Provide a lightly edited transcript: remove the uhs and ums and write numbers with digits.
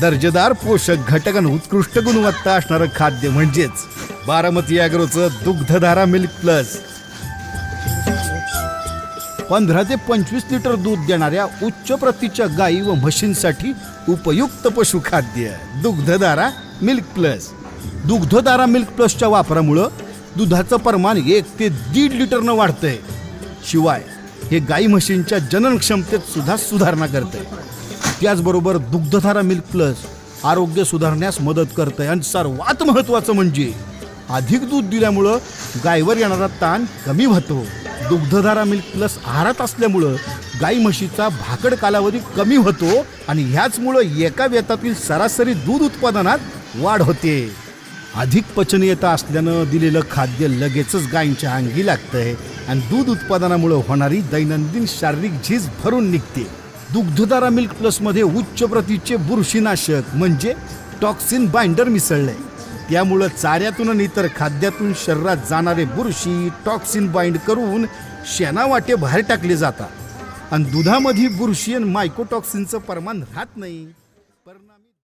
दर्जेदार पोषक घटक आणि उत्कृष्ट गुणवत्ता असणारं खाद्य म्हणजेच बारामती ॲग्रोचं दुग्धधारा मिल्क प्लस. 15 ते 25 लिटर दूध देणाऱ्या उच्च प्रतीच्या गाई व म्हशींसाठी उपयुक्त पशुखाद्य Dugdhadhara milk plus. Dugdhadhara milk प्लसच्या वापरामुळं दुधाचं प्रमाण 1 ते 1.5 लिटरनं वाढतंय. शिवाय हे गाई म्हशींच्या जनन क्षमतेत सुद्धा सुधारणा करते. त्याचबरोबर दुग्धधारा मिल्क प्लस आरोग्य सुधारण्यास मदत करते आणि सर्वात महत्त्वाचं म्हणजे अधिक दूध दिल्यामुळं गायीवर येणारा ताण कमी होतो. दुग्धधारा मिल्क प्लस आहारात असल्यामुळं गाई म्हशीचा भाकड कालावधी कमी होतो आणि ह्याचमुळं एका वेतातील सरासरी दूध उत्पादनात वाढ होते. अधिक पचनीयता असल्यानं दिलेलं खाद्य लगेचच गायींच्या अंगी लागतंय आणि दूध उत्पादनामुळे होणारी दैनंदिन शारीरिक झीज भरून निघते. दुग्धधारा मिल्क प्लसमध्ये उच्च प्रतीचे बुरशीनाशक म्हणजे टॉक्सिन बाइंडर मिसळले. त्यामुळं चाऱ्यातून आणि इतर खाद्यातून शरीरात जाणारे बुरशी टॉक्सिन बाइंड करून शेणावाटे बाहेर टाकले जातात आणि दुधामध्ये बुरशी आणि मायकोटॉक्सिनचं प्रमाण राहत नाही.